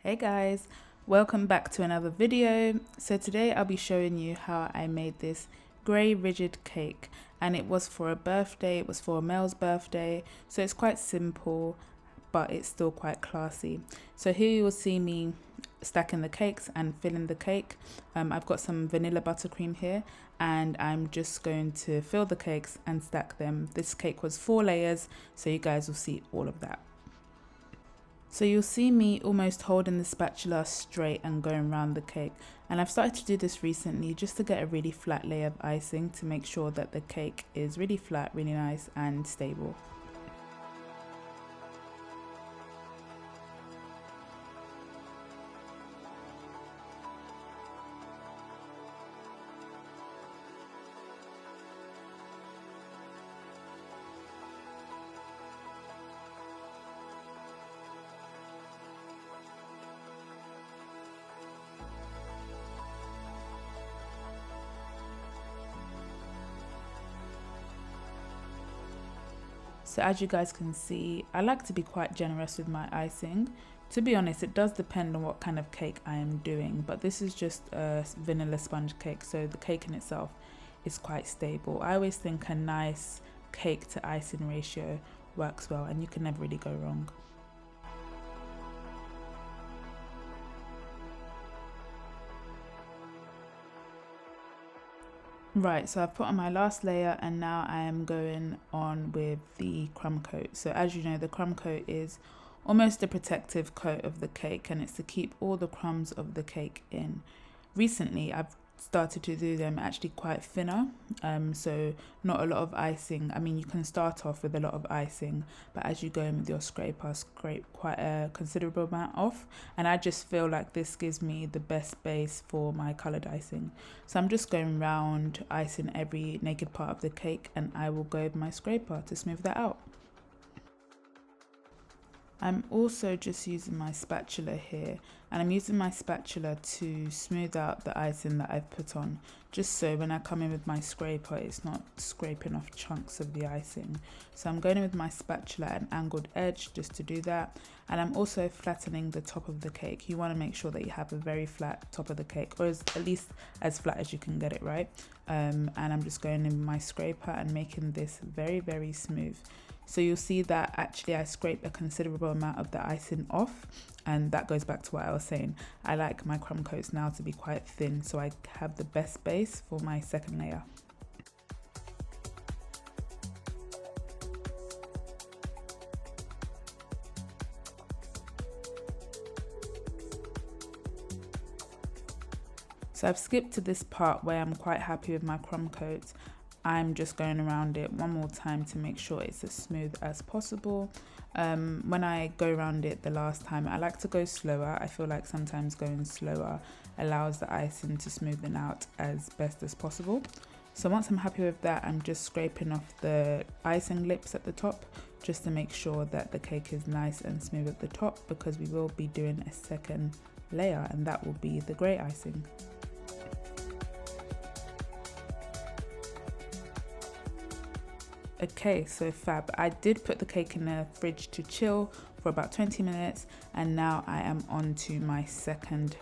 Hey guys, welcome back to another video. So today I'll be showing you how I made this grey rigid cake, and it was for a birthday. It was for a male's birthday, so it's quite simple but it's still quite classy. So here you will see me stacking the cakes and filling the cake. I've got some vanilla buttercream here, and I'm just going to fill the cakes and stack them. This cake was 4 layers, so you guys will see all of that. So you'll see me almost holding the spatula straight and going around the cake, and I've started to do this recently just to get a really flat layer of icing to make sure that the cake is really flat, really nice and stable. So as you guys can see, I like to be quite generous with my icing. To be honest, it does depend on what kind of cake I am doing, but this is just a vanilla sponge cake, so the cake in itself is quite stable. I always think a nice cake to icing ratio works well, and you can never really go wrong. Right, so I've put on my last layer, and now I am going on with the crumb coat. So as you know, the crumb coat is almost a protective coat of the cake, and it's to keep all the crumbs of the cake in. Recently I've started to do them actually quite thinner, so not a lot of icing. I mean, you can start off with a lot of icing, but as you go in with your scraper, scrape quite a considerable amount off, and I just feel like this gives me the best base for my coloured icing. So I'm just going round icing every naked part of the cake, and I will go with my scraper to smooth that out. I'm also just using my spatula here, and I'm using my spatula to smooth out the icing that I've put on, just so when I come in with my scraper it's not scraping off chunks of the icing. So I'm going in with my spatula at an angled edge just to do that, and I'm also flattening the top of the cake. You want to make sure that you have a very flat top of the cake, or at least as flat as you can get it, right? And I'm just going in with my scraper and making this very, very smooth. So you'll see that actually I scraped a considerable amount of the icing off, and that goes back to what I was saying. I like my crumb coats now to be quite thin, so I have the best base for my second layer. So I've skipped to this part where I'm quite happy with my crumb coats. I'm just going around it one more time to make sure it's as smooth as possible. When I go around it the last time, I like to go slower. I feel like sometimes going slower allows the icing to smoothen out as best as possible. So once I'm happy with that, I'm just scraping off the icing lips at the top just to make sure that the cake is nice and smooth at the top, because we will be doing a second layer, and that will be the grey icing. Okay, so fab. I did put the cake in the fridge to chill for about 20 minutes, and now I am on to my second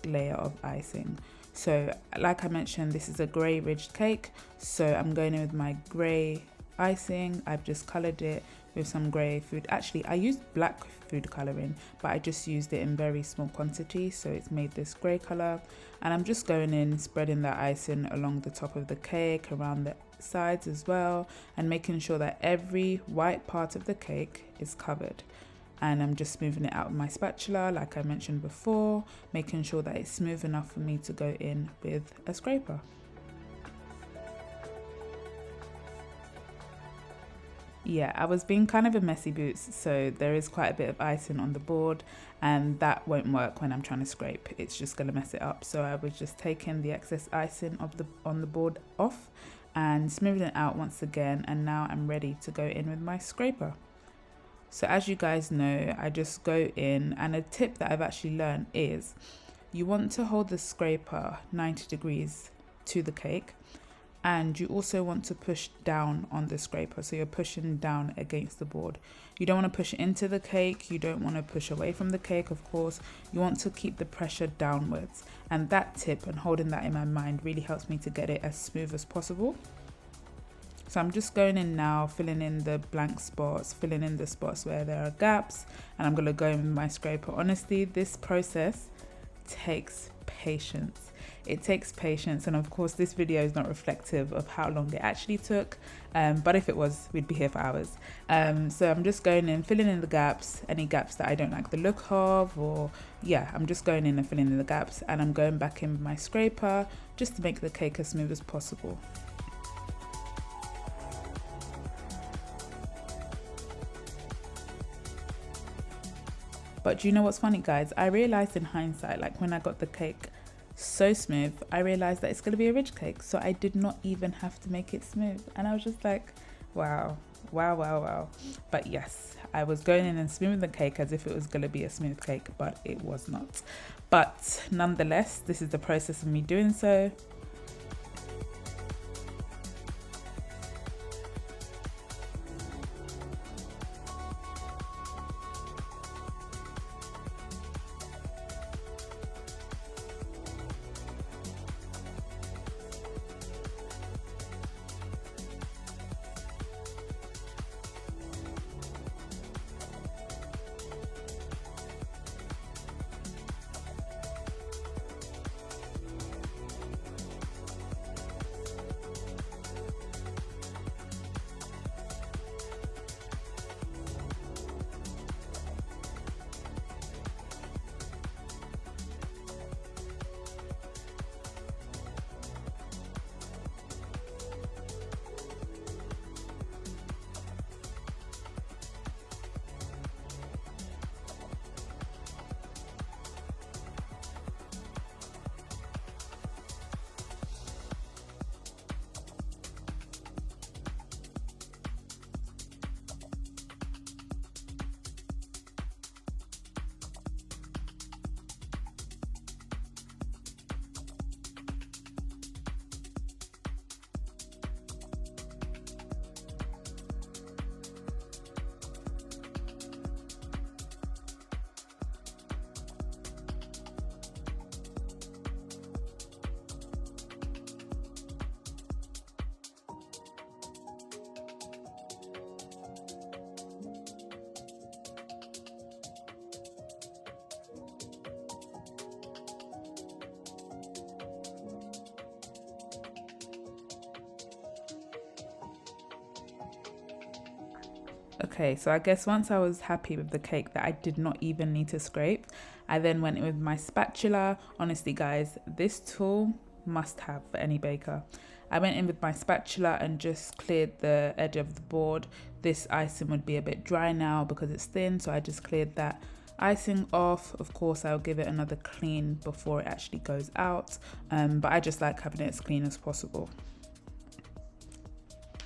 layer of icing. So like I mentioned, this is a grey ridged cake, so I'm going in with my grey icing. I've just coloured it with some grey food. Actually, I used black food colouring, but I just used it in very small quantity, so it's made this grey colour. And I'm just going in, spreading that icing along the top of the cake, around the sides as well, and making sure that every white part of the cake is covered. And I'm just smoothing it out with my spatula like I mentioned before, making sure that it's smooth enough for me to go in with a scraper. Yeah, I was being kind of a messy boots, so there is quite a bit of icing on the board, and that won't work when I'm trying to scrape. It's just going to mess it up. So I was just taking the excess icing on the board off and smoothing it out once again, and now I'm ready to go in with my scraper. So as you guys know, I just go in, and a tip that I've actually learned is you want to hold the scraper 90 degrees to the cake, and you also want to push down on the scraper, so you're pushing down against the board. You don't want to push into the cake, you don't want to push away from the cake, of course. You want to keep the pressure downwards, and that tip and holding that in my mind really helps me to get it as smooth as possible. So I'm just going in now, filling in the blank spots, filling in the spots where there are gaps, and I'm going to go in with my scraper. Honestly, this process takes patience. It takes patience, and of course this video is not reflective of how long it actually took, but if it was, we'd be here for hours. So I'm just going in, filling in the gaps, any gaps that I don't like the look of, or yeah, I'm just going in and filling in the gaps, and I'm going back in with my scraper just to make the cake as smooth as possible. But do you know what's funny, guys? I realized in hindsight, like when I got the cake so smooth, I realized that it's going to be a ridge cake, so I did not even have to make it smooth, and I was just like, wow. But yes, I was going in and smoothing the cake as if it was going to be a smooth cake, but it was not. But nonetheless, this is the process of me doing so. Okay, so I guess once I was happy with the cake that I did not even need to scrape, I then went in with my spatula. Honestly, guys, this tool must have for any baker. I went in with my spatula and just cleared the edge of the board. This icing would be a bit dry now because it's thin, so I just cleared that icing off. Of course, I'll give it another clean before it actually goes out, but I just like having it as clean as possible.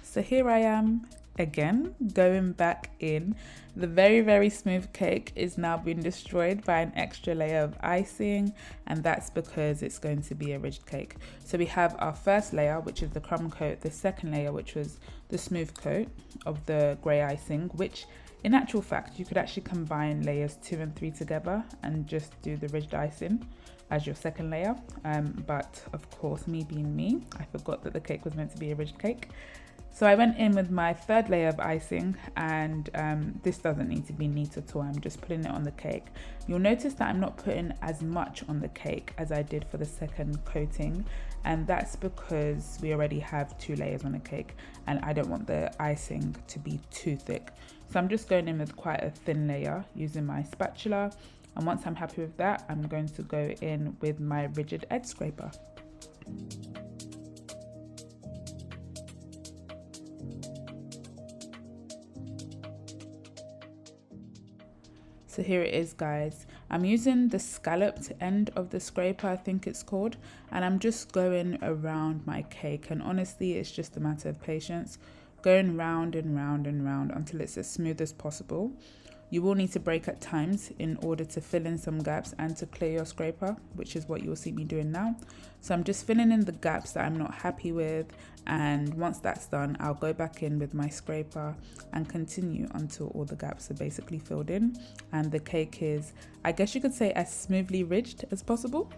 So here I am again, going back in. The very smooth cake is now being destroyed by an extra layer of icing, and that's because it's going to be a ridged cake. So we have our first layer, which is the crumb coat, the second layer, which was the smooth coat of the grey icing, which in actual fact you could actually combine layers 2 and 3 together and just do the ridged icing as your second layer, but of course, me being me, I forgot that the cake was meant to be a ridged cake. So I went in with my third layer of icing, and this doesn't need to be neat at all. I'm just putting it on the cake. You'll notice that I'm not putting as much on the cake as I did for the second coating, and that's because we already have 2 layers on the cake and I don't want the icing to be too thick. So I'm just going in with quite a thin layer using my spatula, and once I'm happy with that, I'm going to go in with my rigid edge scraper. So here it is, guys. I'm using the scalloped end of the scraper, I think it's called, and I'm just going around my cake, and honestly it's just a matter of patience, going round and round and round until it's as smooth as possible. You will need to break at times in order to fill in some gaps and to clear your scraper, which is what you'll see me doing now. So I'm just filling in the gaps that I'm not happy with, and once that's done, I'll go back in with my scraper and continue until all the gaps are basically filled in and the cake is, I guess you could say, as smoothly ridged as possible.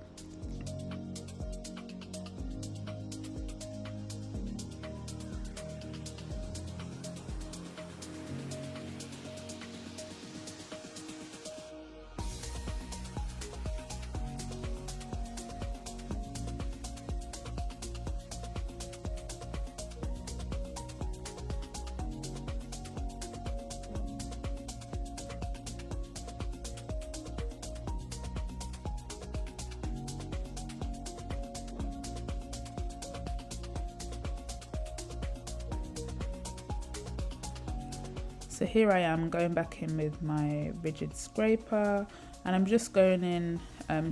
So here I am going back in with my rigid scraper, and I'm just going in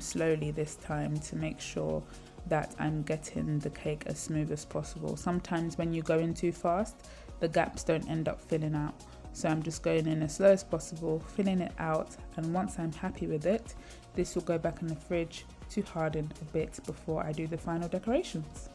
slowly this time to make sure that I'm getting the cake as smooth as possible. Sometimes when you go in too fast, the gaps don't end up filling out. So I'm just going in as slow as possible, filling it out, and once I'm happy with it, this will go back in the fridge to harden a bit before I do the final decorations.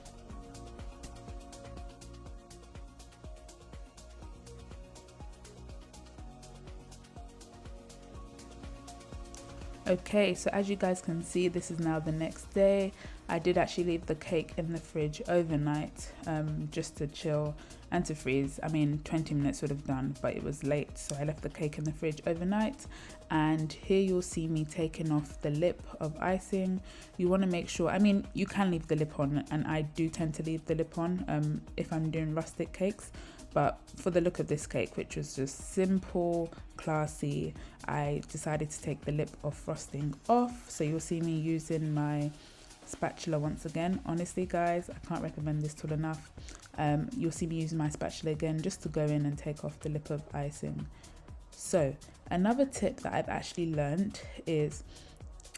Okay, so as you guys can see, this is now the next day. I did actually leave the cake in the fridge overnight just to chill and to freeze. I mean, 20 minutes would have done, but it was late, so I left the cake in the fridge overnight. And here you'll see me taking off the lip of icing. You want to make sure, I mean, you can leave the lip on, and I do tend to leave the lip on if I'm doing rustic cakes. But for the look of this cake, which was just simple, classy, I decided to take the lip of frosting off. So you'll see me using my spatula once again. Honestly guys, I can't recommend this tool enough. You'll see me using my spatula again just to go in and take off the lip of icing. So another tip that I've actually learned is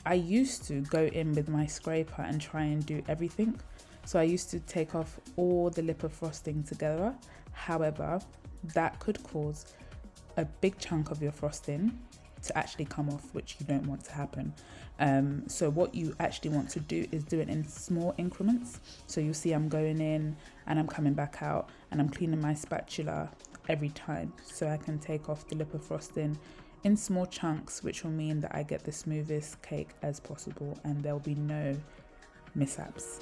I used to go in with my scraper and try and do everything. So I used to take off all the lip of frosting together. However, that could cause a big chunk of your frosting to actually come off, which you don't want to happen. So what you actually want to do is do it in small increments. So you'll see I'm going in and I'm coming back out, and I'm cleaning my spatula every time so I can take off the lip of frosting in small chunks, which will mean that I get the smoothest cake as possible and there'll be no mishaps.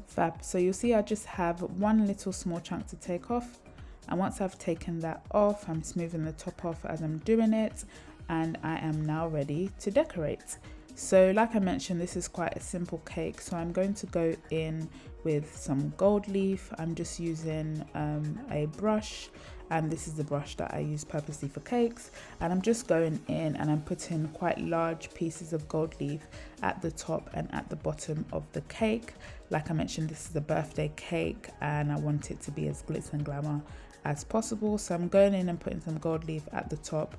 Fab. So you'll see I just have one little small chunk to take off, and once I've taken that off, I'm smoothing the top off as I'm doing it, and I am now ready to decorate. So like I mentioned, this is quite a simple cake, so I'm going to go in with some gold leaf. I'm just using a brush, and this is the brush that I use purposely for cakes, and I'm just going in and I'm putting quite large pieces of gold leaf at the top and at the bottom of the cake. Like I mentioned, this is a birthday cake and I want it to be as glitz and glamour as possible, so I'm going in and putting some gold leaf at the top.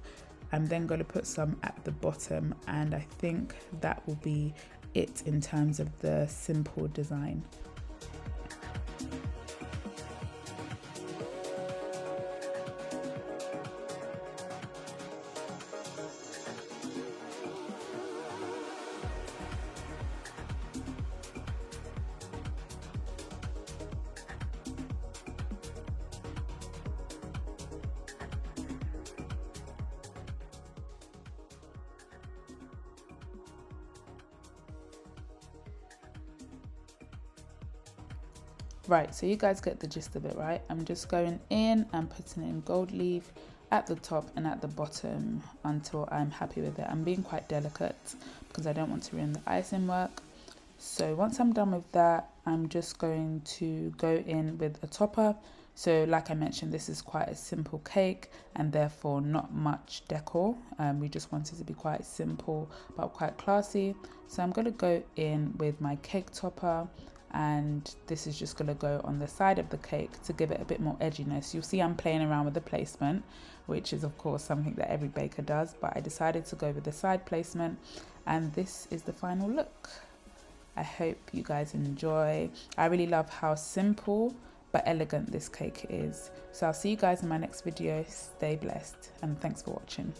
I'm then going to put some at the bottom, and I think that will be it in terms of the simple design. Right, so you guys get the gist of it, right? I'm just going in and putting in gold leaf at the top and at the bottom until I'm happy with it. I'm being quite delicate because I don't want to ruin the icing work. So once I'm done with that, I'm just going to go in with a topper. So like I mentioned, this is quite a simple cake and therefore not much decor. We just want it to be quite simple but quite classy. So I'm going to go in with my cake topper and this is just going to go on the side of the cake to give it a bit more edginess. You'll see I'm playing around with the placement, which is of course something that every baker does, but I decided to go with the side placement, and this is the final look. I hope you guys enjoy. I really love how simple but elegant this cake is. So I'll see you guys in my next video. Stay blessed, and thanks for watching.